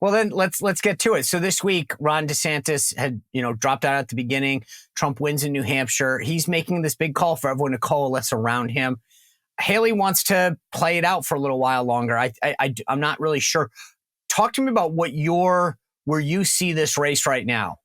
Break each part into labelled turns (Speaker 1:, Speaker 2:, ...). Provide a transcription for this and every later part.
Speaker 1: Well, then let's get to it. So this week, Ron DeSantis had, dropped out at the beginning. Trump wins in New Hampshire. He's making this big call for everyone to coalesce around him. Haley wants to play it out for a little while longer. I'm not really sure. Talk to me about where you see this race right now.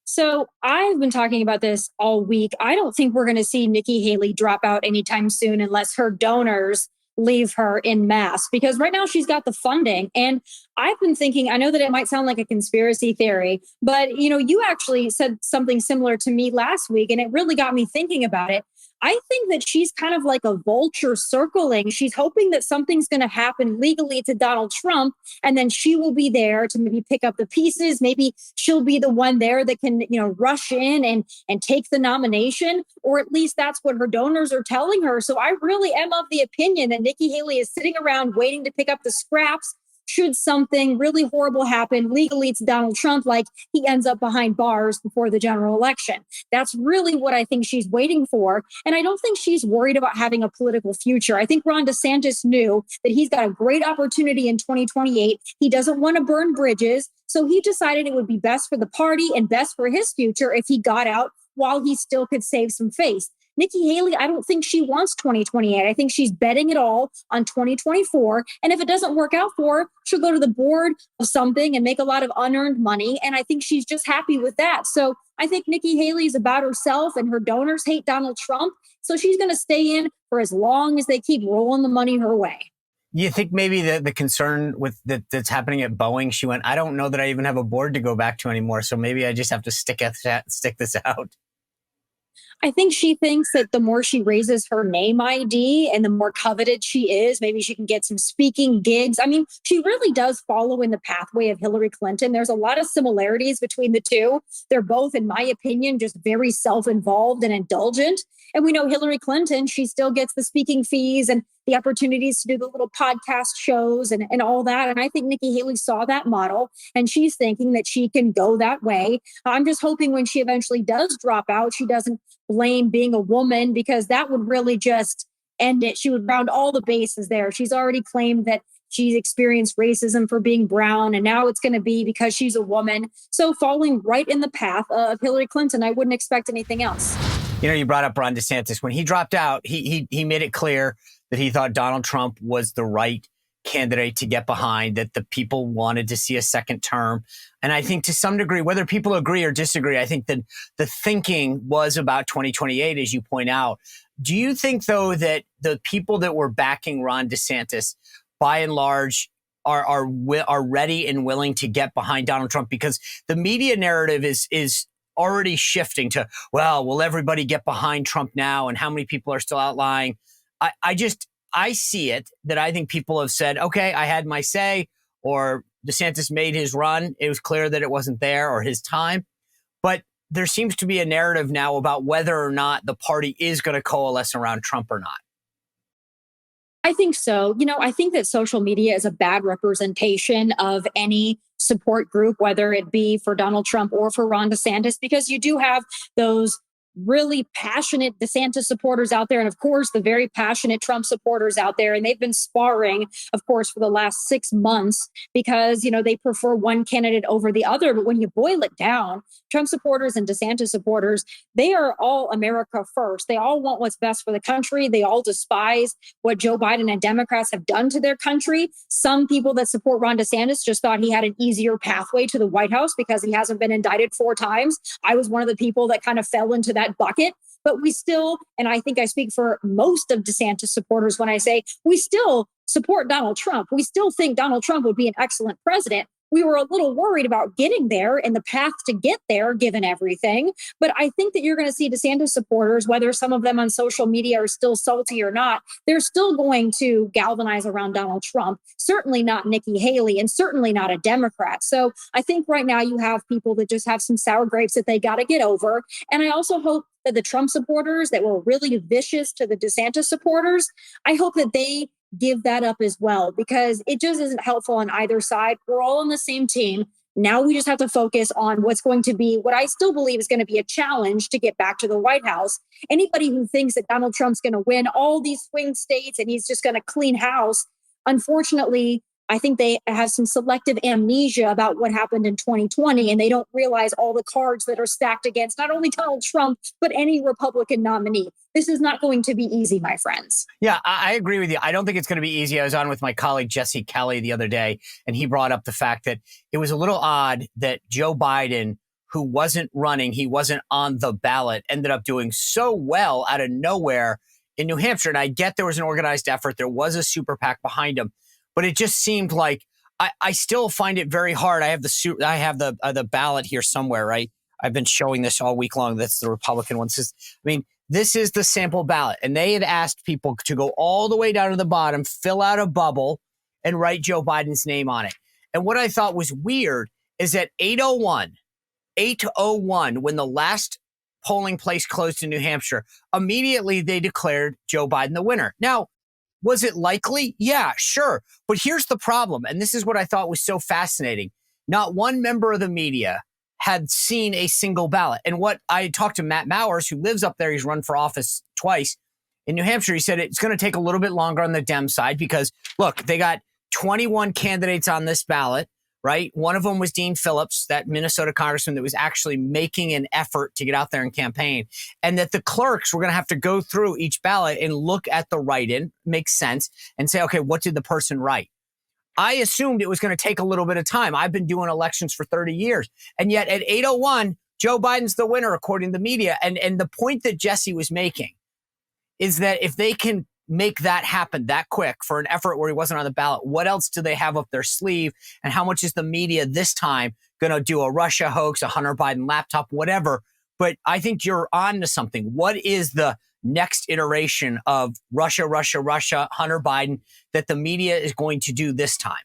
Speaker 2: So I've been talking about this all week. I don't think we're going to see Nikki Haley drop out anytime soon unless her donors leave her in mass, because right now she's got the funding. And I've been thinking, I know that it might sound like a conspiracy theory, but you actually said something similar to me last week, and it really got me thinking about it. I think that she's kind of like a vulture circling. She's hoping that something's going to happen legally to Donald Trump, and then she will be there to maybe pick up the pieces. Maybe she'll be the one there that can, rush in and take the nomination, or at least that's what her donors are telling her. So I really am of the opinion that Nikki Haley is sitting around waiting to pick up the scraps should something really horrible happen legally to Donald Trump, like he ends up behind bars before the general election. That's really what I think she's waiting for. And I don't think she's worried about having a political future. I think Ron DeSantis knew that he's got a great opportunity in 2028. He doesn't want to burn bridges. So he decided it would be best for the party and best for his future if he got out while he still could save some face. Nikki Haley, I don't think she wants 2028. I think she's betting it all on 2024. And if it doesn't work out for her, she'll go to the board of something and make a lot of unearned money. And I think she's just happy with that. So I think Nikki Haley is about herself, and her donors hate Donald Trump. So she's going to stay in for as long as they keep rolling the money her way.
Speaker 1: You think maybe the concern with that's happening at Boeing, she went, I don't know that I even have a board to go back to anymore. So maybe I just have to stick this out.
Speaker 2: I think she thinks that the more she raises her name ID and the more coveted she is, maybe she can get some speaking gigs. I mean, she really does follow in the pathway of Hillary Clinton. There's a lot of similarities between the two. They're both, in my opinion, just very self-involved and indulgent. And we know Hillary Clinton, she still gets the speaking fees and the opportunities to do the little podcast shows and all that. And I think Nikki Haley saw that model, and she's thinking that she can go that way. I'm just hoping when she eventually does drop out, she doesn't blame being a woman, because that would really just end it. She would round all the bases there. She's already claimed that she's experienced racism for being brown, and now it's going to be because she's a woman. So falling right in the path of Hillary Clinton, I wouldn't expect anything else.
Speaker 1: You brought up Ron DeSantis. When he dropped out, he made it clear that he thought Donald Trump was the right candidate to get behind, that the people wanted to see a second term. And I think to some degree, whether people agree or disagree, I think that the thinking was about 2028, as you point out. Do you think, though, that the people that were backing Ron DeSantis, by and large, are ready and willing to get behind Donald Trump? Because the media narrative is already shifting to, well, will everybody get behind Trump now? And how many people are still out lying? I see it that I think people have said, okay, I had my say, or DeSantis made his run. It was clear that it wasn't there, or his time. But there seems to be a narrative now about whether or not the party is going to coalesce around Trump or not.
Speaker 2: I think so. I think that social media is a bad representation of any support group, whether it be for Donald Trump or for Ron DeSantis, because you do have those really passionate DeSantis supporters out there, and of course the very passionate Trump supporters out there, and they've been sparring, of course, for the last 6 months because they prefer one candidate over the other. But when you boil it down, Trump supporters and DeSantis supporters, they are all America first. They all want what's best for the country. They all despise what Joe Biden and Democrats have done to their country. Some people that support Ron DeSantis just thought he had an easier pathway to the White House because he hasn't been indicted 4 times. I was one of the people that kind of fell into that bucket. But we still, and I think I speak for most of DeSantis supporters when I say we still support Donald Trump. We still think Donald Trump would be an excellent president. We were a little worried about getting there and the path to get there, given everything. But I think that you're going to see DeSantis supporters, whether some of them on social media are still salty or not, they're still going to galvanize around Donald Trump. Certainly not Nikki Haley, and certainly not a Democrat. So I think right now you have people that just have some sour grapes that they got to get over. And I also hope that the Trump supporters that were really vicious to the DeSantis supporters, I hope that they give that up as well, because it just isn't helpful on either side. We're all on the same team. Now we just have to focus on what's going to be what I still believe is going to be a challenge to get back to the White House. Anybody who thinks that Donald Trump's going to win all these swing states and he's just going to clean house, unfortunately, I think they have some selective amnesia about what happened in 2020, and they don't realize all the cards that are stacked against not only Donald Trump, but any Republican nominee. This is not going to be easy, my friends.
Speaker 1: Yeah, I agree with you. I don't think it's going to be easy. I was on with my colleague Jesse Kelly the other day, and he brought up the fact that it was a little odd that Joe Biden, who wasn't running, he wasn't on the ballot, ended up doing so well out of nowhere in New Hampshire. And I get there was an organized effort. There was a super PAC behind him, but it just seemed like I still find it very hard. I have the ballot here somewhere, right? I've been showing this all week long. That's the Republican one. This is the sample ballot. And they had asked people to go all the way down to the bottom, fill out a bubble, and write Joe Biden's name on it. And what I thought was weird is at 8:01, when the last polling place closed in New Hampshire, immediately they declared Joe Biden the winner. Now, was it likely? Yeah, sure. But here's the problem. And this is what I thought was so fascinating. Not one member of the media had seen a single ballot. And what I talked to Matt Mowers, who lives up there, he's run for office twice in New Hampshire. He said it's going to take a little bit longer on the Dem side because, look, they got 21 candidates on this ballot, right? One of them was Dean Phillips, that Minnesota congressman that was actually making an effort to get out there and campaign. And that the clerks were going to have to go through each ballot and look at the write-in, makes sense, and say, okay, what did the person write? I assumed it was going to take a little bit of time. I've been doing elections for 30 years. And yet at 8:01, Joe Biden's the winner, according to the media. And the point that Jesse was making is that if they can make that happen that quick for an effort where he wasn't on the ballot, what else do they have up their sleeve? And how much is the media this time going to do a Russia hoax, a Hunter Biden laptop, whatever? But I think you're on to something. What is the next iteration of Russia, Hunter Biden that the media is going to do this time?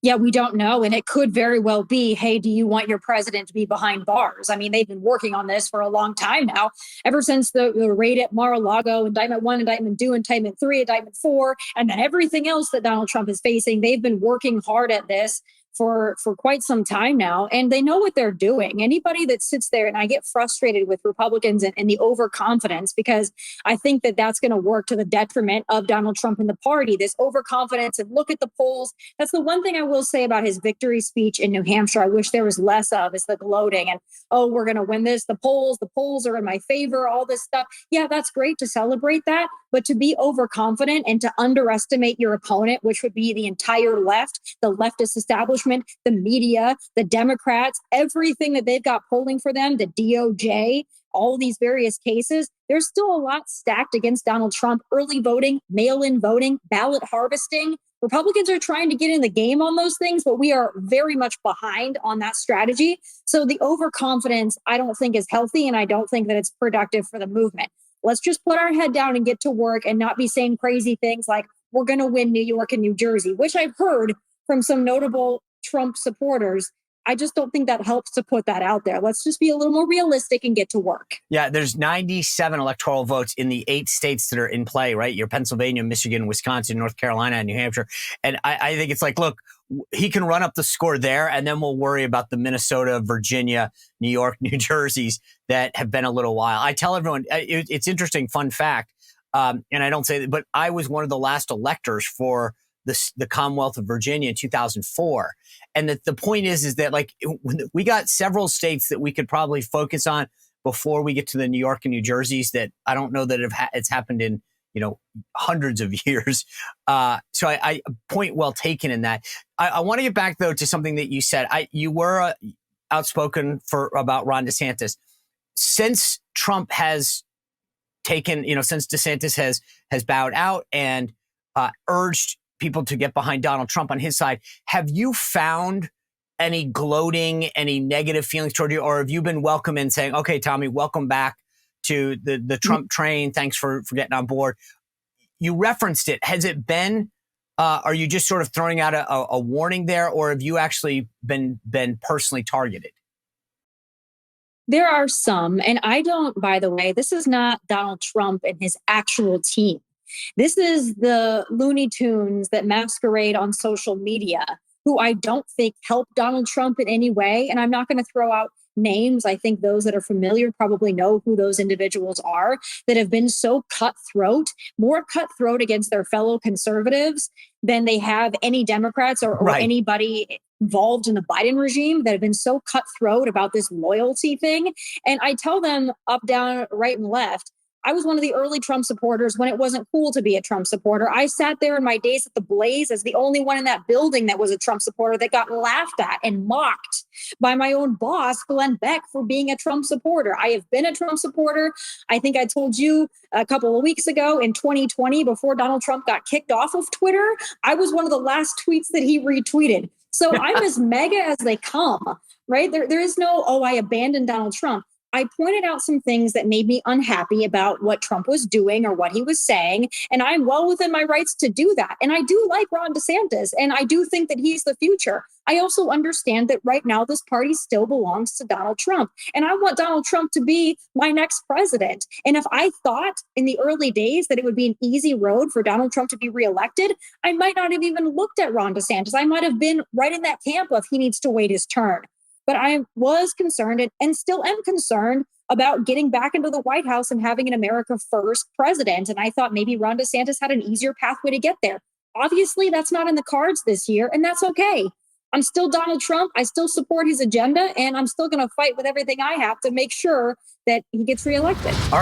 Speaker 2: Yeah, we don't know. And it could very well be, hey, do you want your president to be behind bars? I mean, they've been working on this for a long time now, ever since the raid at Mar-a-Lago, indictment 1, indictment 2, indictment 3, indictment 4, and then everything else that Donald Trump is facing. They've been working hard at this for quite some time now, and they know what they're doing. Anybody that sits there, and I get frustrated with Republicans and the overconfidence, because I think that that's going to work to the detriment of Donald Trump and the party. This overconfidence and look at the polls. That's the one thing I will say about his victory speech in New Hampshire. I wish there was less of, is the gloating and, oh, we're going to win this. The polls are in my favor, all this stuff. Yeah, that's great to celebrate that. But to be overconfident and to underestimate your opponent, which would be the entire left, the leftist establishment, the media, the Democrats, everything that they've got polling for them, the DOJ, all these various cases, there's still a lot stacked against Donald Trump. Early voting, mail-in voting, ballot harvesting. Republicans are trying to get in the game on those things, but we are very much behind on that strategy. So the overconfidence, I don't think is healthy, and I don't think that it's productive for the movement. Let's just put our head down and get to work and not be saying crazy things like we're going to win New York and New Jersey, which I've heard from some notable Trump supporters. I just don't think that helps to put that out there. Let's just be a little more realistic and get to work.
Speaker 1: Yeah, there's 97 electoral votes in the 8 states that are in play, right? Your Pennsylvania, Michigan, Wisconsin, North Carolina, and New Hampshire. And I think it's like, look, he can run up the score there, and then we'll worry about the Minnesota, Virginia, New York, New Jerseys that have been a little while. I tell everyone, it's interesting, fun fact, and I don't say that, but I was one of the last electors for the Commonwealth of Virginia in 2004. And the point is that like we got several states that we could probably focus on before we get to the New York and New Jerseys that I don't know that it's happened in, hundreds of years. So I point well taken in that. I want to get back though to something that you said. You were outspoken about Ron DeSantis. Since Trump has taken, since DeSantis has bowed out and urged people to get behind Donald Trump on his side, have you found any gloating, any negative feelings toward you, or have you been welcome in saying, okay, Tomi, welcome back to the Trump train. Thanks for getting on board. You referenced it. Has it been, are you just sort of throwing out a warning there, or have you actually been personally targeted?
Speaker 2: There are some, and I don't, by the way, this is not Donald Trump and his actual team. This is the Looney Tunes that masquerade on social media, who I don't think help Donald Trump in any way. And I'm not going to throw out names. I think those that are familiar probably know who those individuals are that have been so cutthroat, more cutthroat against their fellow conservatives than they have any Democrats or
Speaker 1: Right.
Speaker 2: anybody involved in the Biden regime that have been so cutthroat about this loyalty thing. And I tell them up, down, right, and left, I was one of the early Trump supporters when it wasn't cool to be a Trump supporter. I sat there in my days at the Blaze as the only one in that building that was a Trump supporter that got laughed at and mocked by my own boss, Glenn Beck, for being a Trump supporter. I have been a Trump supporter. I think I told you a couple of weeks ago in 2020, before Donald Trump got kicked off of Twitter, I was one of the last tweets that he retweeted. So I'm as mega as they come, right? There is no, oh, I abandoned Donald Trump. I pointed out some things that made me unhappy about what Trump was doing or what he was saying. And I'm well within my rights to do that. And I do like Ron DeSantis, and I do think that he's the future. I also understand that right now this party still belongs to Donald Trump. And I want Donald Trump to be my next president. And if I thought in the early days that it would be an easy road for Donald Trump to be reelected, I might not have even looked at Ron DeSantis. I might have been right in that camp of he needs to wait his turn. But I was concerned and still am concerned about getting back into the White House and having an America First president. And I thought maybe Ron DeSantis had an easier pathway to get there. Obviously, that's not in the cards this year, and that's okay. I'm still Donald Trump. I still support his agenda, and I'm still going to fight with everything I have to make sure that he gets reelected.
Speaker 1: All right.